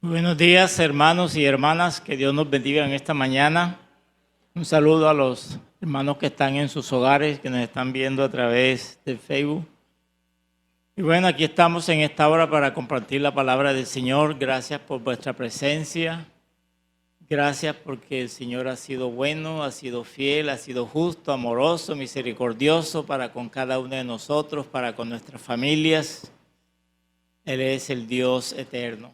Buenos días, hermanos y hermanas, que Dios nos bendiga en esta mañana. Un saludo a los hermanos que están en sus hogares, que nos están viendo a través de Facebook. Y bueno, aquí estamos en esta hora para compartir la palabra del Señor. Gracias por vuestra presencia. Gracias porque el Señor ha sido bueno, ha sido fiel, ha sido justo, amoroso, misericordioso para con cada uno de nosotros, para con nuestras familias. Él es el Dios eterno.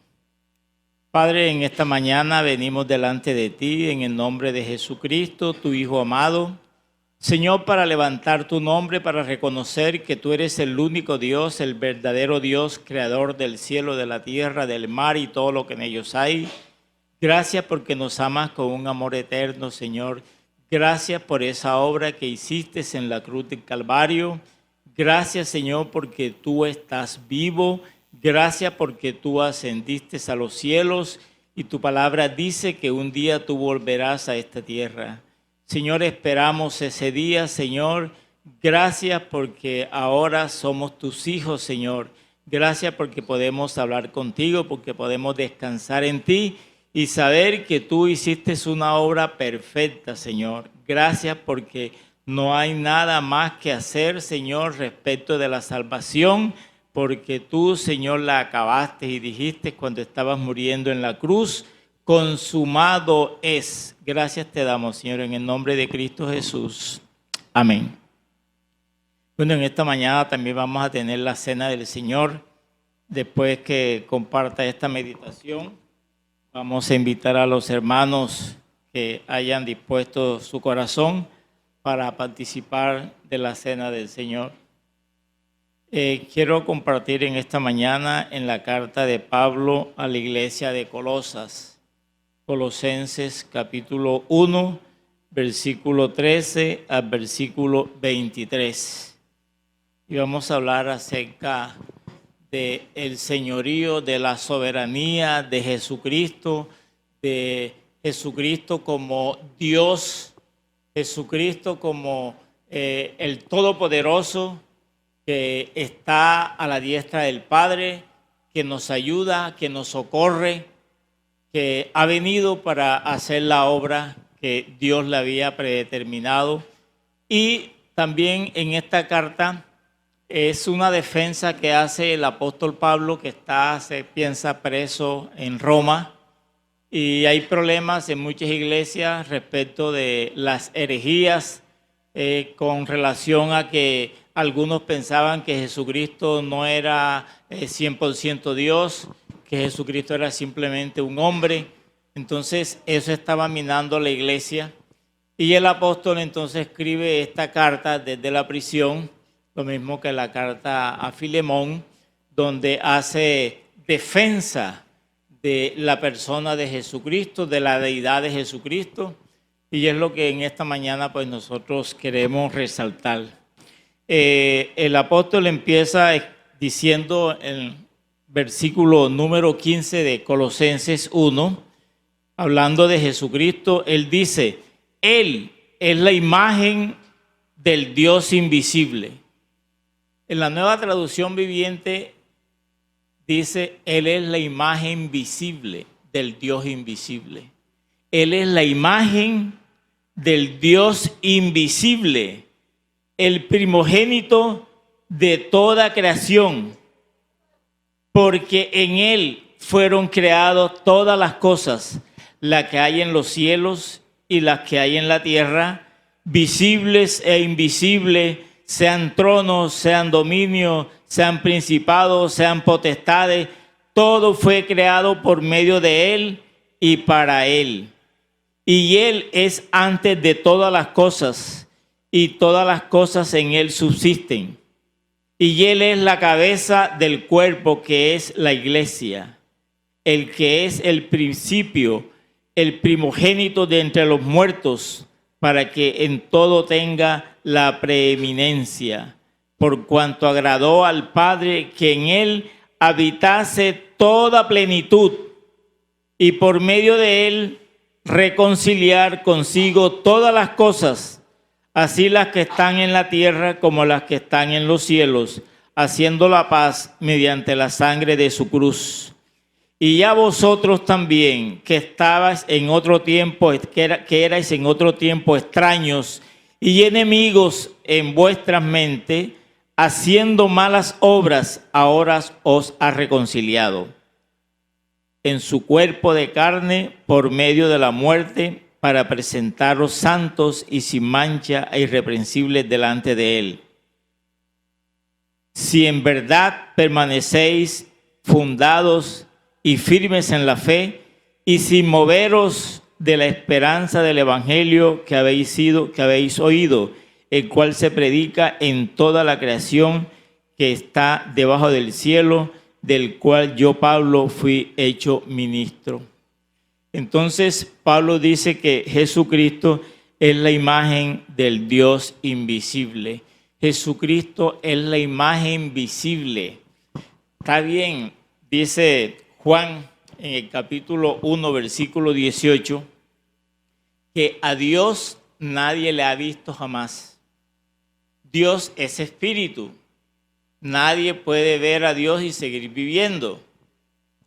Padre, en esta mañana venimos delante de ti en el nombre de Jesucristo, tu Hijo amado. Señor, para levantar tu nombre, para reconocer que tú eres el único Dios, el verdadero Dios, creador del cielo, de la tierra, del mar y todo lo que en ellos hay. Gracias porque nos amas con un amor eterno, Señor. Gracias por esa obra que hiciste en la cruz del Calvario. Gracias, Señor, porque tú estás vivo. Gracias porque tú ascendiste a los cielos y tu palabra dice que un día tú volverás a esta tierra. Señor, esperamos ese día, Señor. Gracias porque ahora somos tus hijos, Señor. Gracias porque podemos hablar contigo, porque podemos descansar en ti y saber que tú hiciste una obra perfecta, Señor. Gracias porque no hay nada más que hacer, Señor, respecto de la salvación, porque tú, Señor, la acabaste y dijiste cuando estabas muriendo en la cruz, consumado es. Gracias te damos, Señor, en el nombre de Cristo Jesús. Amén. Bueno, en esta mañana también vamos a tener la cena del Señor. Después que comparta esta meditación, vamos a invitar a los hermanos que hayan dispuesto su corazón para participar de la cena del Señor. Quiero compartir en esta mañana en la carta de Pablo a la iglesia de Colosas, Colosenses capítulo 1, versículo 13 al versículo 23. Y vamos a hablar acerca del señorío, de la soberanía de Jesucristo como Dios, Jesucristo como el Todopoderoso, que está a la diestra del Padre, que nos ayuda, que nos socorre, que ha venido para hacer la obra que Dios le había predeterminado. Y también en esta carta es una defensa que hace el apóstol Pablo, que se piensa preso en Roma. Y hay problemas en muchas iglesias respecto de las herejías con relación a que algunos pensaban que Jesucristo no era 100% Dios, que Jesucristo era simplemente un hombre. Entonces eso estaba minando la iglesia. Y el apóstol entonces escribe esta carta desde la prisión, lo mismo que la carta a Filemón, donde hace defensa de la persona de Jesucristo, de la deidad de Jesucristo. Y es lo que en esta mañana pues nosotros queremos resaltar. El apóstol empieza diciendo en versículo número 15 de Colosenses 1, hablando de Jesucristo, él dice, Él es la imagen del Dios invisible. En la Nueva Traducción Viviente dice, Él es la imagen visible del Dios invisible. Él es la imagen del Dios invisible, el primogénito de toda creación, porque en Él fueron creadas todas las cosas, las que hay en los cielos y las que hay en la tierra, visibles e invisibles, sean tronos, sean dominios, sean principados, sean potestades, todo fue creado por medio de Él y para Él. Y Él es antes de todas las cosas, y todas las cosas en Él subsisten. Y Él es la cabeza del cuerpo, que es la iglesia, el que es el principio, el primogénito de entre los muertos, para que en todo tenga la preeminencia, por cuanto agradó al Padre que en Él habitase toda plenitud, y por medio de Él reconciliar consigo todas las cosas, así las que están en la tierra como las que están en los cielos, haciendo la paz mediante la sangre de su cruz. Y ya vosotros también, que estabais en otro tiempo, que erais en otro tiempo extraños y enemigos en vuestras mentes, haciendo malas obras, ahora os ha reconciliado en su cuerpo de carne por medio de la muerte, para presentaros santos y sin mancha e irreprensibles delante de él. Si en verdad permanecéis fundados y firmes en la fe, y sin moveros de la esperanza del evangelio que habéis oído, el cual se predica en toda la creación que está debajo del cielo, del cual yo, Pablo, fui hecho ministro. Entonces, Pablo dice que Jesucristo es la imagen del Dios invisible. Jesucristo es la imagen visible. Está bien, dice Juan en el capítulo 1, versículo 18, que a Dios nadie le ha visto jamás. Dios es espíritu. Nadie puede ver a Dios y seguir viviendo.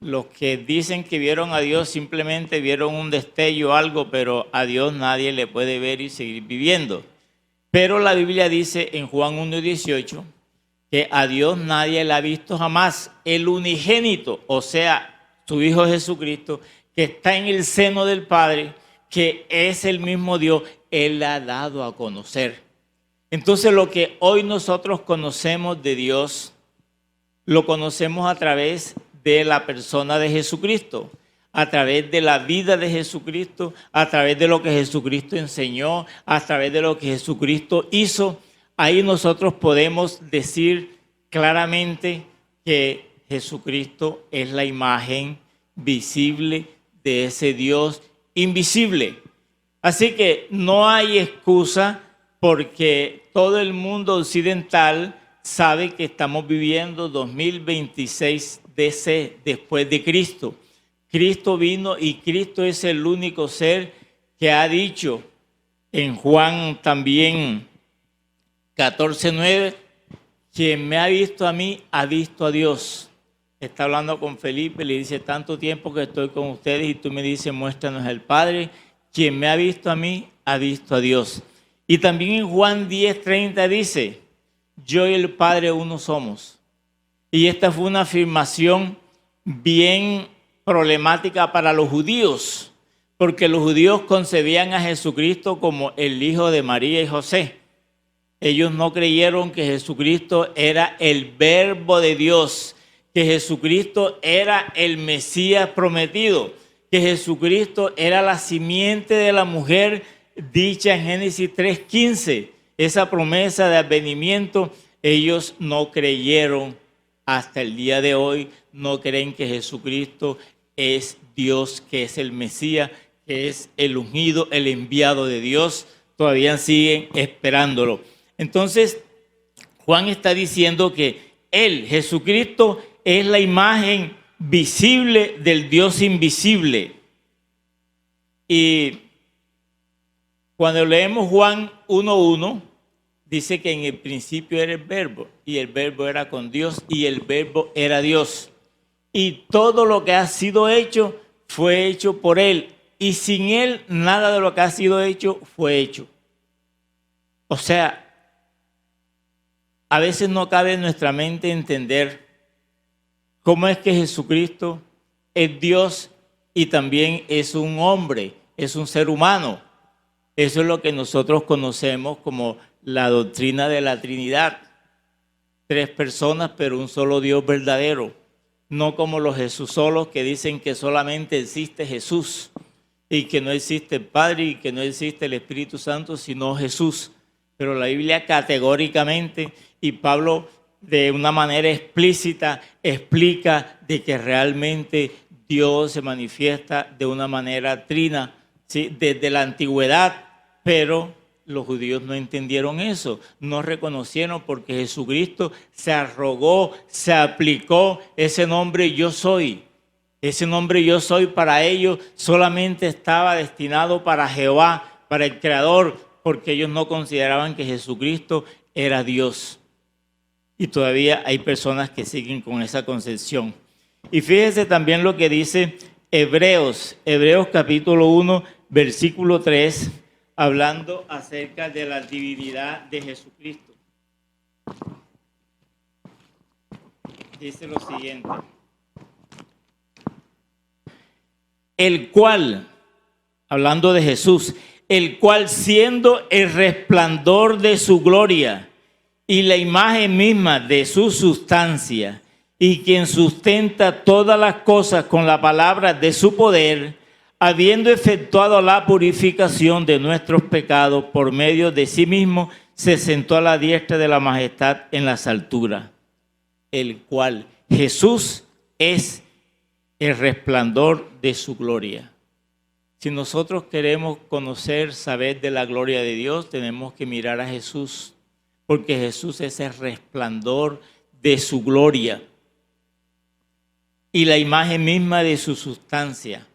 Los que dicen que vieron a Dios simplemente vieron un destello o algo, pero a Dios nadie le puede ver y seguir viviendo. Pero la Biblia dice en Juan 1:18 que a Dios nadie le ha visto jamás. El unigénito, o sea, su Hijo Jesucristo, que está en el seno del Padre, que es el mismo Dios, Él ha dado a conocer. Entonces lo que hoy nosotros conocemos de Dios, lo conocemos a través de la persona de Jesucristo, a través de la vida de Jesucristo, a través de lo que Jesucristo enseñó, a través de lo que Jesucristo hizo. Ahí nosotros podemos decir claramente que Jesucristo es la imagen visible de ese Dios invisible. Así que no hay excusa, porque todo el mundo occidental sabe que estamos viviendo 2026 DC, después de Cristo. Cristo vino y Cristo es el único ser que ha dicho en Juan también 14:9, quien me ha visto a mí, ha visto a Dios. Está hablando con Felipe, le dice, tanto tiempo que estoy con ustedes y tú me dices, muéstranos al Padre. Quien me ha visto a mí, ha visto a Dios. Y también en Juan 10:30 dice, yo y el Padre uno somos. Y esta fue una afirmación bien problemática para los judíos, porque los judíos concebían a Jesucristo como el hijo de María y José. Ellos no creyeron que Jesucristo era el verbo de Dios, que Jesucristo era el Mesías prometido, que Jesucristo era la simiente de la mujer dicha en Génesis 3:15. Esa promesa de advenimiento, ellos no creyeron. Hasta el día de hoy no creen que Jesucristo es Dios, que es el Mesías, que es el ungido, el enviado de Dios. Todavía siguen esperándolo. Entonces, Juan está diciendo que Él, Jesucristo, es la imagen visible del Dios invisible. Y cuando leemos Juan 1:1, dice que en el principio era el verbo, y el verbo era con Dios, y el verbo era Dios. Y todo lo que ha sido hecho fue hecho por Él, y sin Él nada de lo que ha sido hecho fue hecho. O sea, a veces no cabe en nuestra mente entender cómo es que Jesucristo es Dios y también es un hombre, es un ser humano. Eso es lo que nosotros conocemos como la doctrina de la Trinidad. 3 personas, pero un solo Dios verdadero. No como los Jesúsolos que dicen que solamente existe Jesús y que no existe el Padre y que no existe el Espíritu Santo, sino Jesús. Pero la Biblia categóricamente, y Pablo de una manera explícita explica de que realmente Dios se manifiesta de una manera trina, ¿sí?, desde la antigüedad, pero los judíos no entendieron eso, no reconocieron, porque Jesucristo se arrogó, se aplicó ese nombre yo soy. Ese nombre yo soy para ellos solamente estaba destinado para Jehová, para el Creador, porque ellos no consideraban que Jesucristo era Dios. Y todavía hay personas que siguen con esa concepción. Y fíjese también lo que dice Hebreos capítulo 1, versículo 3, hablando acerca de la divinidad de Jesucristo. Dice lo siguiente: el cual, hablando de Jesús, el cual siendo el resplandor de su gloria y la imagen misma de su sustancia, y quien sustenta todas las cosas con la palabra de su poder, habiendo efectuado la purificación de nuestros pecados por medio de sí mismo, se sentó a la diestra de la majestad en las alturas. El cual, Jesús, es el resplandor de su gloria. Si nosotros queremos conocer, saber de la gloria de Dios, tenemos que mirar a Jesús, porque Jesús es el resplandor de su gloria y la imagen misma de su sustancia.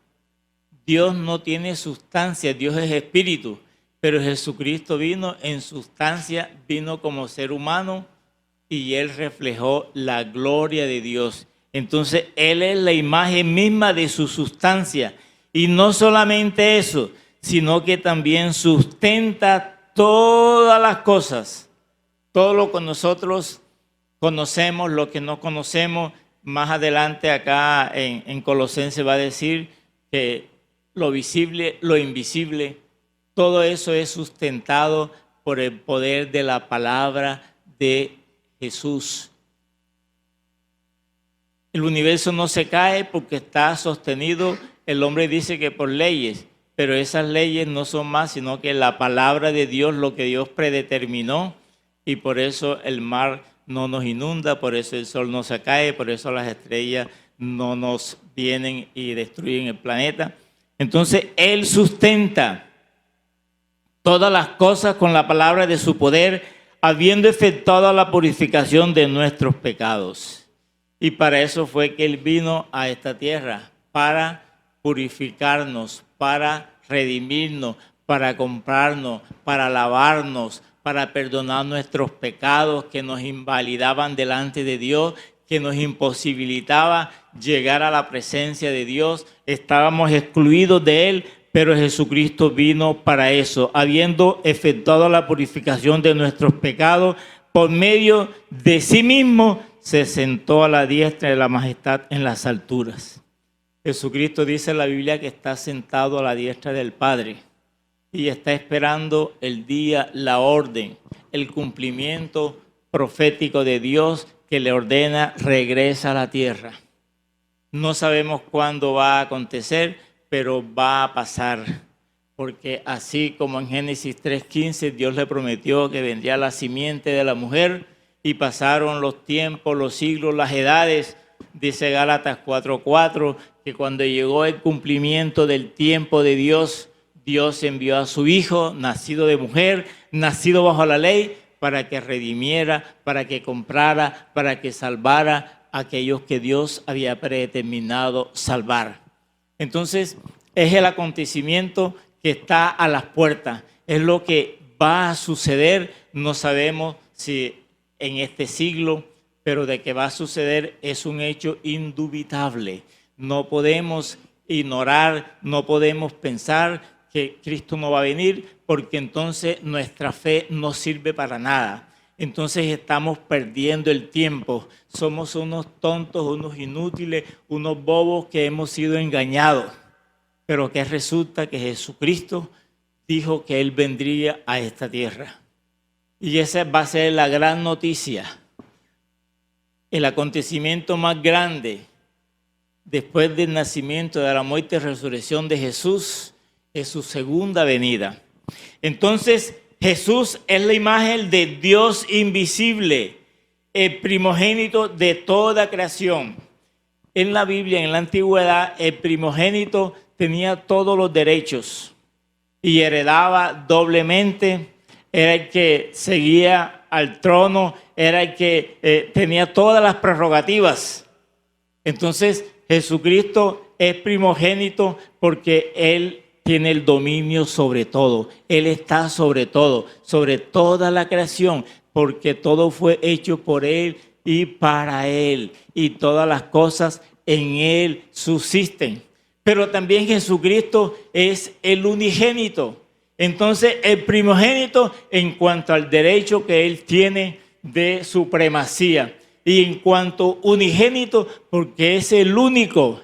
Dios no tiene sustancia, Dios es espíritu, pero Jesucristo vino en sustancia, vino como ser humano y Él reflejó la gloria de Dios. Entonces, Él es la imagen misma de su sustancia. Y no solamente eso, sino que también sustenta todas las cosas. Todo lo que nosotros conocemos, lo que no conocemos. Más adelante acá en Colosenses va a decir que lo visible, lo invisible, todo eso es sustentado por el poder de la palabra de Jesús. El universo no se cae porque está sostenido, el hombre dice que por leyes, pero esas leyes no son más sino que la palabra de Dios, lo que Dios predeterminó, y por eso el mar no nos inunda, por eso el sol no se cae, por eso las estrellas no nos vienen y destruyen el planeta. Entonces, Él sustenta todas las cosas con la palabra de su poder, habiendo efectuado la purificación de nuestros pecados. Y para eso fue que Él vino a esta tierra, para purificarnos, para redimirnos, para comprarnos, para lavarnos, para perdonar nuestros pecados que nos invalidaban delante de Dios, que nos imposibilitaba llegar a la presencia de Dios. Estábamos excluidos de Él, pero Jesucristo vino para eso, habiendo efectuado la purificación de nuestros pecados, por medio de sí mismo se sentó a la diestra de la majestad en las alturas. Jesucristo dice en la Biblia que está sentado a la diestra del Padre y está esperando el día, la orden, el cumplimiento profético de Dios que le ordena regresa a la tierra. No sabemos cuándo va a acontecer, pero va a pasar, porque así como en Génesis 3:15 Dios le prometió que vendría la simiente de la mujer y pasaron los tiempos, los siglos, las edades, dice Gálatas 4:4, que cuando llegó el cumplimiento del tiempo de Dios, Dios envió a su Hijo, nacido de mujer, nacido bajo la ley, para que redimiera, para que comprara, para que salvara a aquellos que Dios había predeterminado salvar. Entonces, es el acontecimiento que está a las puertas, es lo que va a suceder. No sabemos si en este siglo, pero de que va a suceder es un hecho indubitable. No podemos ignorar, no podemos pensar que Cristo no va a venir, porque entonces nuestra fe no sirve para nada. Entonces estamos perdiendo el tiempo. Somos unos tontos, unos inútiles, unos bobos que hemos sido engañados. Pero que resulta que Jesucristo dijo que Él vendría a esta tierra. Y esa va a ser la gran noticia. El acontecimiento más grande después del nacimiento, de la muerte y resurrección de Jesús, es su segunda venida. Entonces, Jesús es la imagen de Dios invisible, el primogénito de toda creación. En la Biblia, en la antigüedad, el primogénito tenía todos los derechos y heredaba doblemente. Era el que seguía al trono, era el que tenía todas las prerrogativas. Entonces, Jesucristo es primogénito porque Él tiene el dominio sobre todo. Él está sobre todo, sobre toda la creación, porque todo fue hecho por Él y para Él. Y todas las cosas en Él subsisten. Pero también Jesucristo es el unigénito. Entonces, el primogénito en cuanto al derecho que Él tiene de supremacía. Y en cuanto unigénito, porque es el único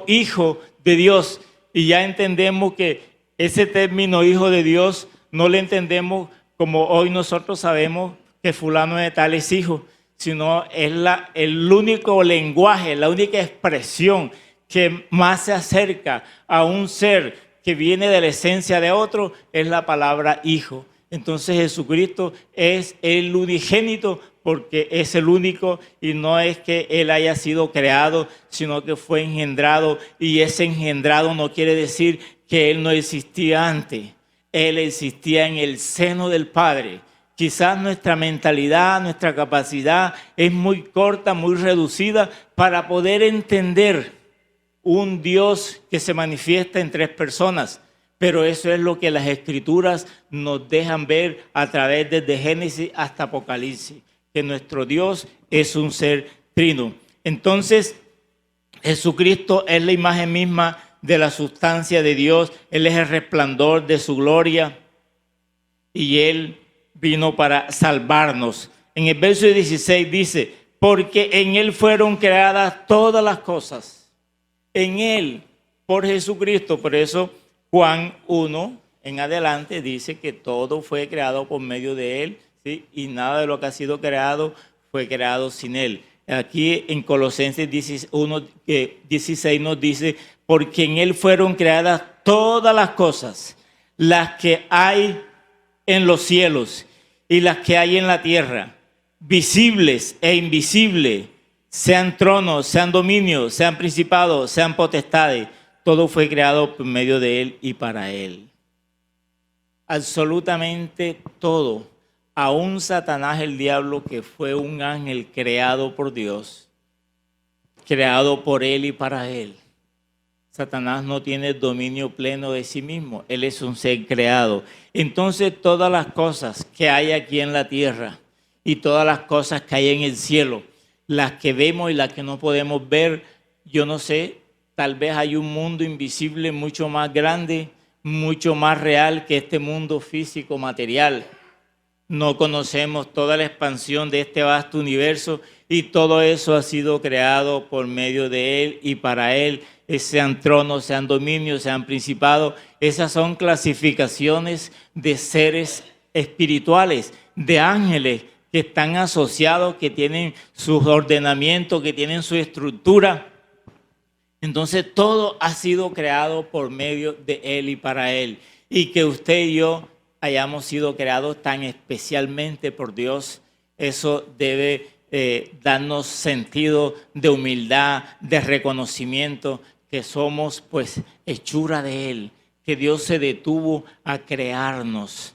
Hijo de Dios. Y ya entendemos que ese término Hijo de Dios no le entendemos como hoy nosotros sabemos que fulano de tal es hijo, sino es el único lenguaje, la única expresión que más se acerca a un ser que viene de la esencia de otro, es la palabra hijo. Entonces Jesucristo es el unigénito porque es el único y no es que Él haya sido creado, sino que fue engendrado, y ese engendrado no quiere decir que Él no existía antes. Él existía en el seno del Padre. Quizás nuestra mentalidad, nuestra capacidad es muy corta, muy reducida para poder entender un Dios que se manifiesta en tres personas. Pero eso es lo que las Escrituras nos dejan ver a través desde Génesis hasta Apocalipsis, que nuestro Dios es un ser trino. Entonces, Jesucristo es la imagen misma de la sustancia de Dios. Él es el resplandor de su gloria y Él vino para salvarnos. En el verso 16 dice, porque en Él fueron creadas todas las cosas. En Él, por Jesucristo. Por eso Juan 1 en adelante dice que todo fue creado por medio de Él, ¿sí? Y nada de lo que ha sido creado fue creado sin Él. Aquí en Colosenses 16 nos dice, porque en Él fueron creadas todas las cosas, las que hay en los cielos y las que hay en la tierra, visibles e invisibles, sean tronos, sean dominios, sean principados, sean potestades. Todo fue creado por medio de Él y para Él. Absolutamente todo. Aún Satanás, el diablo, que fue un ángel creado por Dios, creado por Él y para Él. Satanás no tiene dominio pleno de sí mismo. Él es un ser creado. Entonces todas las cosas que hay aquí en la tierra y todas las cosas que hay en el cielo, las que vemos y las que no podemos ver, yo no sé, tal vez hay un mundo invisible mucho más grande, mucho más real que este mundo físico material. No conocemos toda la expansión de este vasto universo y todo eso ha sido creado por medio de Él y para Él, sean tronos, sean dominios, sean principados. Esas son clasificaciones de seres espirituales, de ángeles que están asociados, que tienen sus ordenamientos, que tienen su estructura. Entonces todo ha sido creado por medio de Él y para Él. Y que usted y yo hayamos sido creados tan especialmente por Dios, eso debe darnos sentido de humildad, de reconocimiento, que somos pues hechura de Él, que Dios se detuvo a crearnos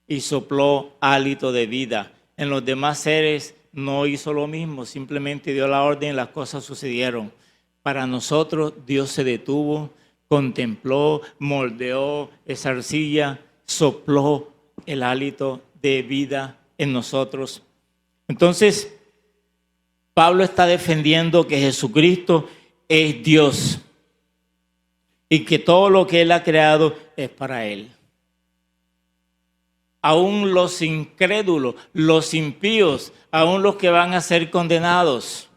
y sopló hálito de vida. En los demás seres no hizo lo mismo, simplemente dio la orden y las cosas sucedieron. Para nosotros Dios se detuvo, contempló, moldeó esa arcilla, sopló el hálito de vida en nosotros. Entonces, Pablo está defendiendo que Jesucristo es Dios y que todo lo que Él ha creado es para Él. Aún los incrédulos, los impíos, aún los que van a ser condenados,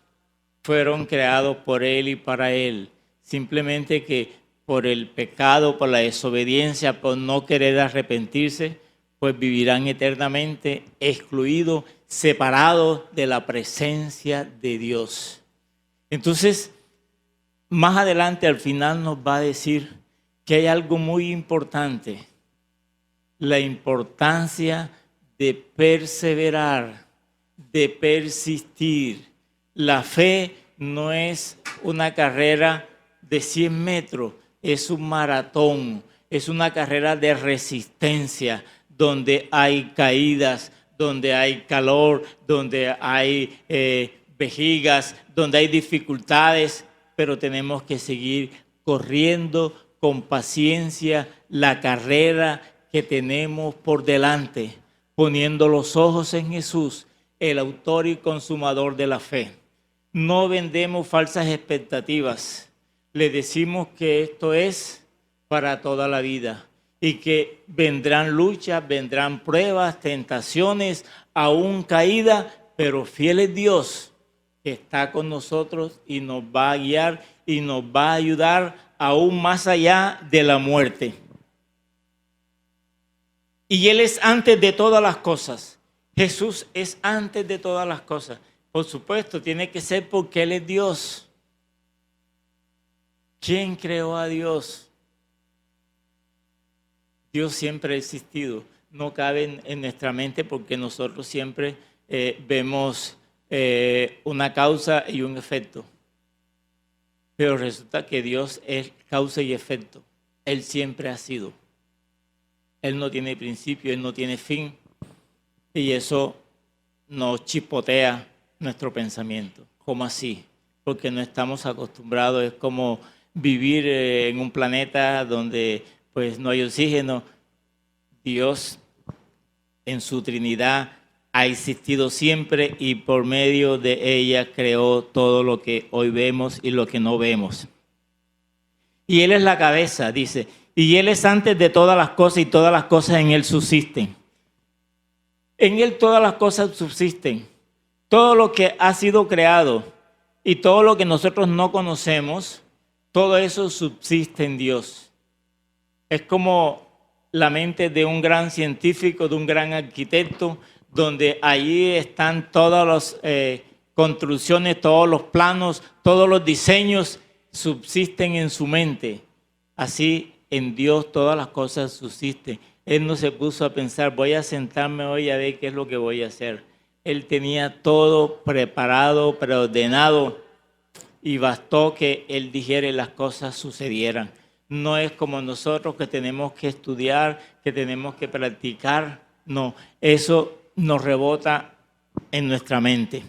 fueron creados por Él y para Él. Simplemente que por el pecado, por la desobediencia, por no querer arrepentirse, pues vivirán eternamente excluidos, separados de la presencia de Dios. Entonces, más adelante al final nos va a decir que hay algo muy importante, la importancia de perseverar, de persistir. La fe no es una carrera de 100 metros, es un maratón, es una carrera de resistencia, donde hay caídas, donde hay calor, donde hay vejigas, donde hay dificultades, pero tenemos que seguir corriendo con paciencia la carrera que tenemos por delante, poniendo los ojos en Jesús, el autor y consumador de la fe. No vendemos falsas expectativas. Le decimos que esto es para toda la vida y que vendrán luchas, vendrán pruebas, tentaciones, aún caídas, pero fiel es Dios que está con nosotros y nos va a guiar y nos va a ayudar aún más allá de la muerte. Y Él es antes de todas las cosas. Jesús es antes de todas las cosas. Por supuesto, tiene que ser porque Él es Dios. ¿Quién creó a Dios? Dios siempre ha existido. No cabe en nuestra mente porque nosotros siempre vemos una causa y un efecto. Pero resulta que Dios es causa y efecto. Él siempre ha sido. Él no tiene principio, Él no tiene fin. Y eso nos chispotea nuestro pensamiento. ¿Cómo así? Porque no estamos acostumbrados. Es como vivir en un planeta donde pues no hay oxígeno. Dios en su Trinidad ha existido siempre y por medio de ella creó todo lo que hoy vemos y lo que no vemos. Y Él es la cabeza, dice, y Él es antes de todas las cosas y todas las cosas en Él subsisten. En Él todas las cosas subsisten. Todo lo que ha sido creado y todo lo que nosotros no conocemos, todo eso subsiste en Dios. Es como la mente de un gran científico, de un gran arquitecto, donde allí están todas las construcciones, todos los planos, todos los diseños subsisten en su mente. Así en Dios todas las cosas subsisten. Él no se puso a pensar, voy a sentarme hoy a ver qué es lo que voy a hacer. Él tenía todo preparado, preordenado, y bastó que Él dijera y las cosas sucedieran. No es como nosotros que tenemos que estudiar, que tenemos que practicar. No, eso nos rebota en nuestra mente.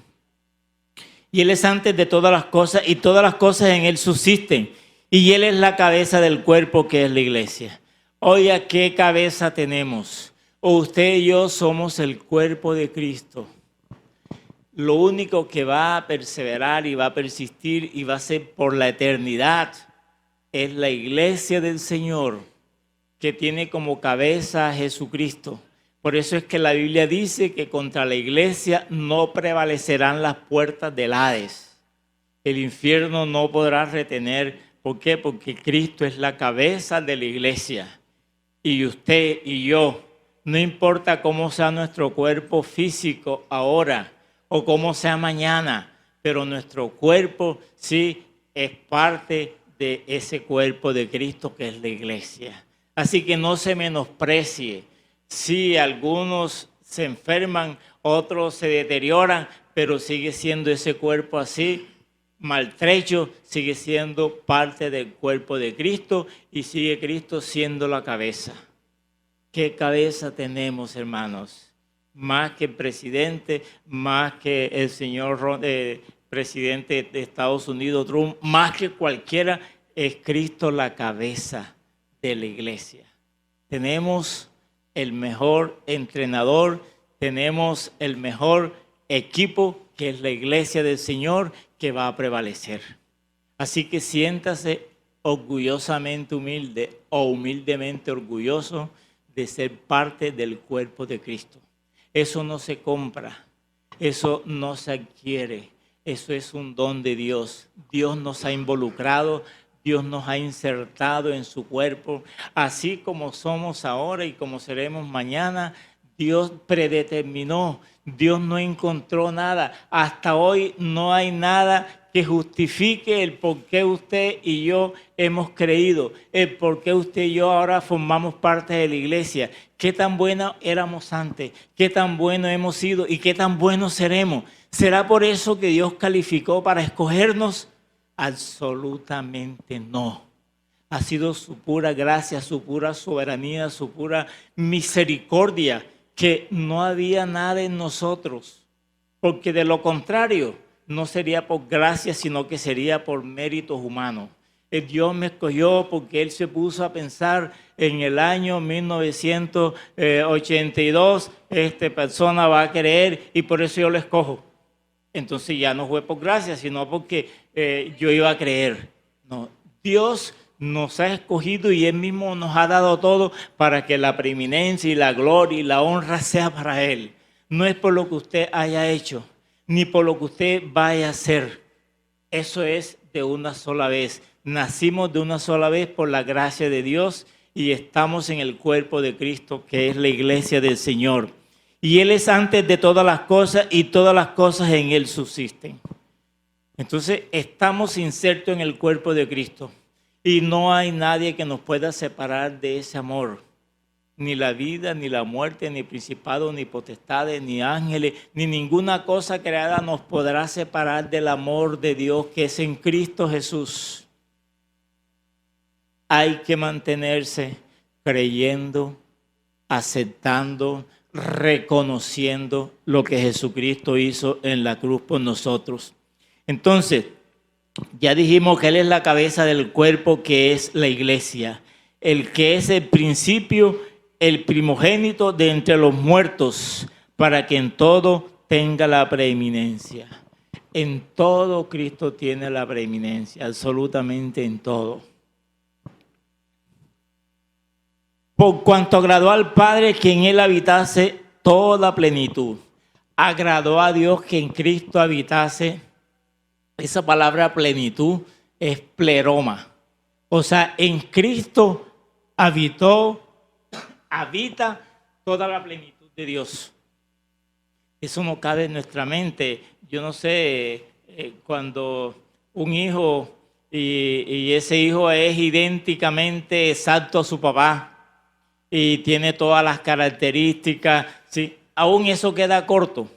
Y Él es antes de todas las cosas y todas las cosas en Él subsisten. Y Él es la cabeza del cuerpo que es la iglesia. Oiga, ¿qué cabeza tenemos? Usted y yo somos el cuerpo de Cristo. Lo único que va a perseverar y va a persistir y va a ser por la eternidad es la iglesia del Señor, que tiene como cabeza a Jesucristo. Por eso es que la Biblia dice que contra la iglesia no prevalecerán las puertas del Hades. El infierno no podrá retener. ¿Por qué? Porque Cristo es la cabeza de la iglesia. Y usted y yo, no importa cómo sea nuestro cuerpo físico ahora o cómo sea mañana, pero nuestro cuerpo sí es parte de ese cuerpo de Cristo que es la iglesia. Así que no se menosprecie. Sí, algunos se enferman, otros se deterioran, pero sigue siendo ese cuerpo así, maltrecho, sigue siendo parte del cuerpo de Cristo y sigue Cristo siendo la cabeza. ¿Qué cabeza tenemos, hermanos? Más que el presidente, más que el señor presidente de Estados Unidos, Trump, más que cualquiera, es Cristo la cabeza de la iglesia. Tenemos el mejor entrenador, tenemos el mejor equipo, que es la iglesia del Señor, que va a prevalecer. Así que siéntase orgullosamente humilde o humildemente orgulloso de ser parte del cuerpo de Cristo. Eso no se compra, eso no se adquiere, eso es un don de Dios. Dios nos ha involucrado, Dios nos ha insertado en su cuerpo, así como somos ahora y como seremos mañana. Dios predeterminó, Dios no encontró nada. Hasta hoy no hay nada que justifique el por qué usted y yo hemos creído, el por qué usted y yo ahora formamos parte de la iglesia. Qué tan buenos éramos antes, qué tan buenos hemos sido y qué tan buenos seremos. ¿Será por eso que Dios calificó para escogernos? Absolutamente no. Ha sido su pura gracia, su pura soberanía, su pura misericordia, que no había nada en nosotros, porque de lo contrario no sería por gracia, sino que sería por méritos humanos. Dios me escogió porque Él se puso a pensar en el año 1982, esta persona va a creer y por eso yo lo escojo. entonces ya no fue por gracia, sino porque yo iba a creer. No, Dios nos ha escogido y Él mismo nos ha dado todo para que la preeminencia y la gloria y la honra sea para Él. No es por lo que usted haya hecho, ni por lo que usted vaya a hacer. Eso es de una sola vez. Nacimos de una sola vez por la gracia de Dios y estamos en el cuerpo de Cristo, que es la iglesia del Señor. Y Él es antes de todas las cosas y todas las cosas en Él subsisten. Entonces estamos insertos en el cuerpo de Cristo y no hay nadie que nos pueda separar de ese amor. Ni la vida, ni la muerte, ni principados, ni potestades, ni ángeles, ni ninguna cosa creada nos podrá separar del amor de Dios que es en Cristo Jesús. Hay que mantenerse creyendo, aceptando, reconociendo lo que Jesucristo hizo en la cruz por nosotros. Entonces, ya dijimos que Él es la cabeza del cuerpo, que es la iglesia, el que es el principio, el primogénito de entre los muertos, para que en todo tenga la preeminencia. En todo Cristo tiene la preeminencia, absolutamente en todo. Por cuanto agradó al Padre que en Él habitase toda plenitud. Agradó a Dios que en Cristo habitase. Esa palabra plenitud es pleroma. O sea, en Cristo habita toda la plenitud de Dios. Eso no cabe en nuestra mente. Yo no sé, cuando un hijo y ese hijo es idénticamente exacto a su papá y tiene todas las características, ¿sí? Aún eso queda corto.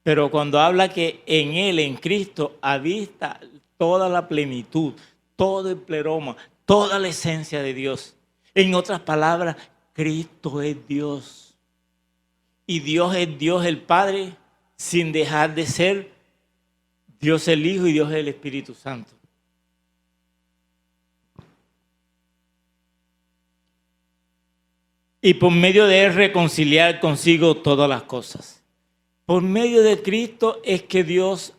Pero cuando habla que en Él, en Cristo, habita toda la plenitud, todo el pleroma, toda la esencia de Dios. En otras palabras, Cristo es Dios. Y Dios es Dios el Padre, sin dejar de ser Dios el Hijo y Dios el Espíritu Santo. Y por medio de Él reconciliar consigo todas las cosas. Por medio de Cristo es que Dios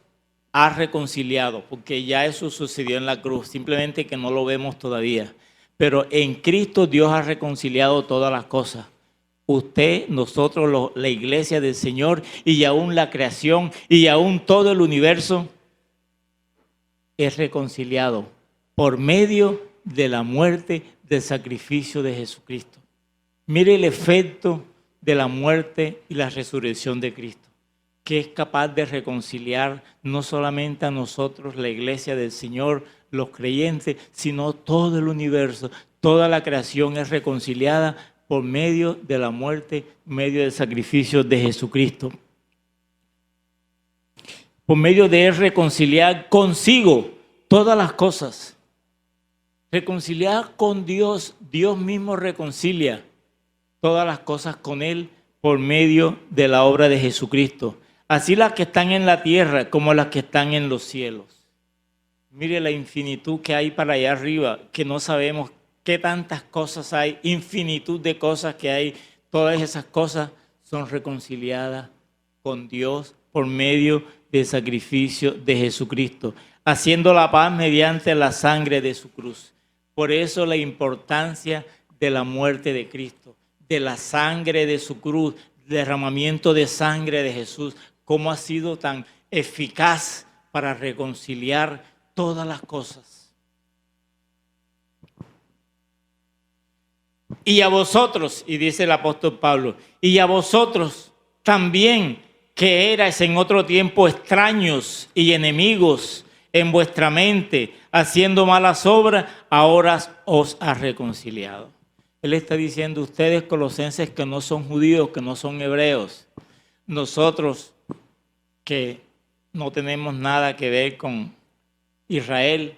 ha reconciliado, porque ya eso sucedió en la cruz, simplemente que no lo vemos todavía. Pero en Cristo Dios ha reconciliado todas las cosas. Usted, nosotros, la iglesia del Señor y aún la creación y aún todo el universo es reconciliado por medio de la muerte, del sacrificio de Jesucristo. Mire el efecto de la muerte y la resurrección de Cristo, que es capaz de reconciliar no solamente a nosotros, la iglesia del Señor, los creyentes, sino todo el universo. Toda la creación es reconciliada por medio de la muerte, medio del sacrificio de Jesucristo. Por medio de Él reconciliar consigo todas las cosas. Reconciliar con Dios, Dios mismo reconcilia todas las cosas con Él por medio de la obra de Jesucristo. Así las que están en la tierra como las que están en los cielos. Mire la infinitud que hay para allá arriba, que no sabemos qué tantas cosas hay, infinitud de cosas que hay. Todas esas cosas son reconciliadas con Dios por medio del sacrificio de Jesucristo, haciendo la paz mediante la sangre de su cruz. Por eso la importancia de la muerte de Cristo, de la sangre de su cruz, derramamiento de sangre de Jesús, cómo ha sido tan eficaz para reconciliar todas las cosas. Y a vosotros, y dice el apóstol Pablo, y a vosotros también, que erais en otro tiempo extraños y enemigos en vuestra mente, haciendo malas obras, ahora os ha reconciliado. Él está diciendo, ustedes colosenses que no son judíos, que no son hebreos, nosotros que no tenemos nada que ver con Israel,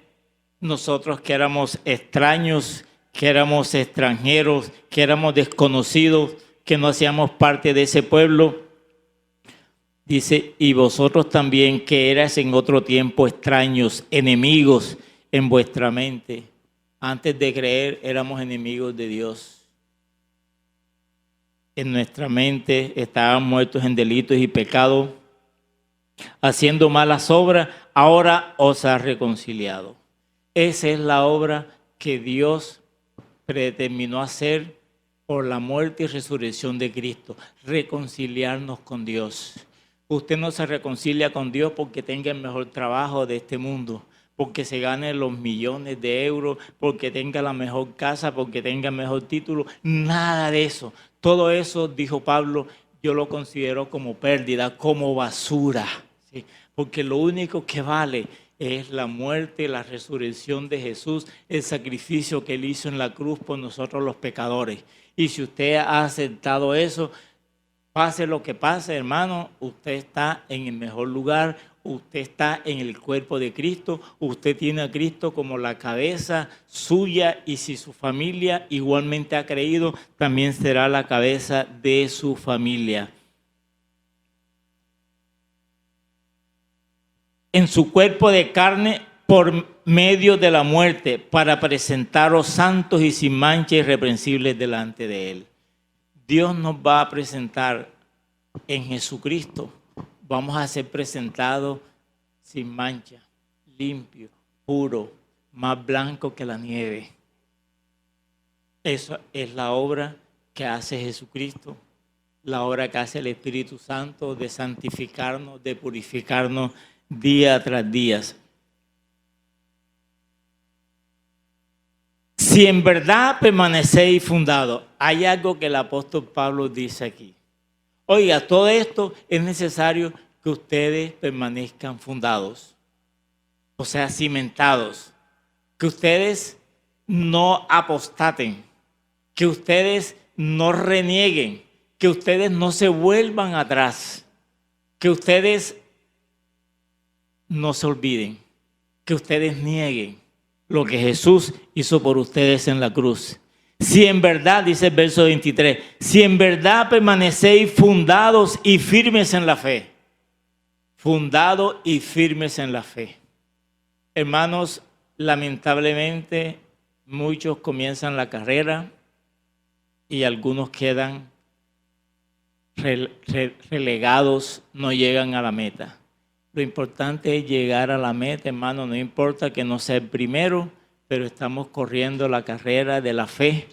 nosotros que éramos extraños, que éramos extranjeros, que éramos desconocidos, que no hacíamos parte de ese pueblo, dice, y vosotros también que erais en otro tiempo extraños, enemigos en vuestra mente. Antes de creer éramos enemigos de Dios. En nuestra mente estábamos muertos en delitos y pecados. haciendo malas obras, ahora os ha reconciliado. Esa es la obra que Dios predeterminó hacer por la muerte y resurrección de Cristo, reconciliarnos con Dios. Usted no se reconcilia con Dios porque tenga el mejor trabajo de este mundo, porque se gane los millones de euros, porque tenga la mejor casa, porque tenga el mejor título. Nada de eso. Todo eso, dijo Pablo, yo lo considero como pérdida, como basura. ¿Sí? Porque lo único que vale es la muerte, la resurrección de Jesús, el sacrificio que Él hizo en la cruz por nosotros los pecadores. Y si usted ha aceptado eso, pase lo que pase, hermano, usted está en el mejor lugar, usted está en el cuerpo de Cristo, usted tiene a Cristo como la cabeza suya y si su familia igualmente ha creído, también será la cabeza de su familia. En su cuerpo de carne por medio de la muerte, para presentaros santos y sin mancha irreprensibles delante de Él. Dios nos va a presentar en Jesucristo. Vamos a ser presentados sin mancha, limpio, puro, más blanco que la nieve. Esa es la obra que hace Jesucristo, la obra que hace el Espíritu Santo de santificarnos, de purificarnos día tras día. Si en verdad permanecéis fundados, hay algo que el apóstol Pablo dice aquí. Oiga, todo esto es necesario que ustedes permanezcan fundados, o sea, cimentados, que ustedes no apostaten, que ustedes no renieguen, que ustedes no se vuelvan atrás, que ustedes no se olviden, que ustedes nieguen lo que Jesús hizo por ustedes en la cruz. Si en verdad, dice el verso 23, si en verdad permanecéis fundados y firmes en la fe. Fundados y firmes en la fe. Hermanos, lamentablemente muchos comienzan la carrera y algunos quedan relegados, no llegan a la meta. Lo importante es llegar a la meta, hermano, no importa que no sea el primero, pero estamos corriendo la carrera de la fe,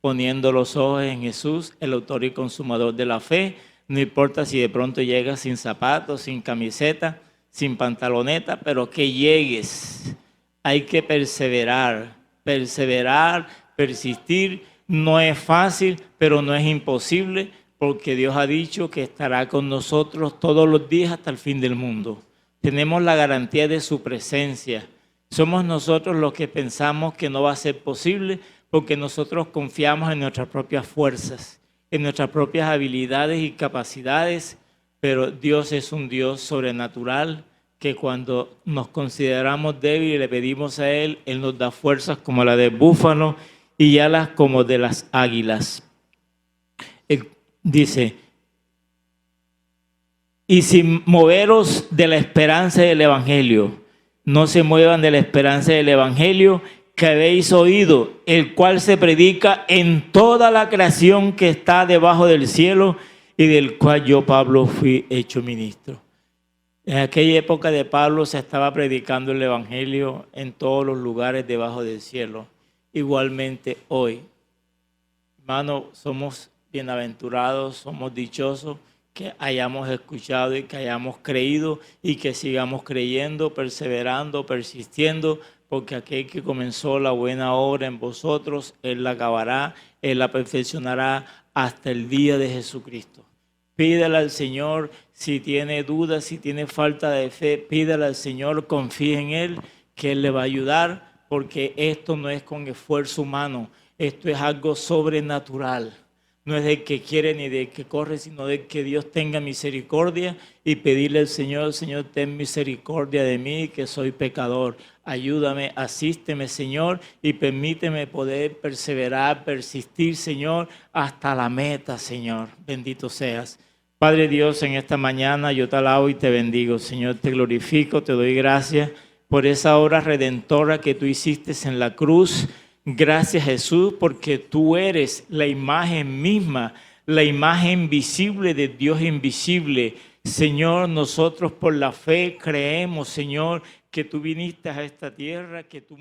poniendo los ojos en Jesús, el autor y consumador de la fe. No importa si de pronto llegas sin zapatos, sin camiseta, sin pantaloneta, pero que llegues. Hay que perseverar, persistir. No es fácil, pero no es imposible, porque Dios ha dicho que estará con nosotros todos los días hasta el fin del mundo. Tenemos la garantía de su presencia. Somos nosotros los que pensamos que no va a ser posible porque nosotros confiamos en nuestras propias fuerzas, en nuestras propias habilidades y capacidades, pero Dios es un Dios sobrenatural que cuando nos consideramos débiles y le pedimos a Él, Él nos da fuerzas como la del búfalo y alas como de las águilas. Él dice, y sin moveros de la esperanza del Evangelio, no se muevan de la esperanza del Evangelio que habéis oído, el cual se predica en toda la creación que está debajo del cielo y del cual yo, Pablo, fui hecho ministro. En aquella época de Pablo se estaba predicando el Evangelio en todos los lugares debajo del cielo. Igualmente hoy, hermano, somos bienaventurados, somos dichosos que hayamos escuchado y que hayamos creído y que sigamos creyendo, perseverando, persistiendo, porque aquel que comenzó la buena obra en vosotros, Él la acabará, Él la perfeccionará hasta el día de Jesucristo. Pídale al Señor si tiene dudas, si tiene falta de fe, pídale al Señor, confíe en Él, que Él le va a ayudar, porque esto no es con esfuerzo humano, esto es algo sobrenatural. No es del que quiere ni del que corre, sino del que Dios tenga misericordia y pedirle al Señor, Señor, ten misericordia de mí, que soy pecador. Ayúdame, asísteme, Señor, y permíteme poder perseverar, persistir, Señor, hasta la meta, Señor. Bendito seas. Padre Dios, en esta mañana yo te alabo y te bendigo. Señor, te glorifico, te doy gracias por esa obra redentora que tú hiciste en la cruz. Gracias, Jesús, porque tú eres la imagen misma, la imagen visible de Dios invisible, Señor, nosotros por la fe creemos, Señor, que tú viniste a esta tierra, que tú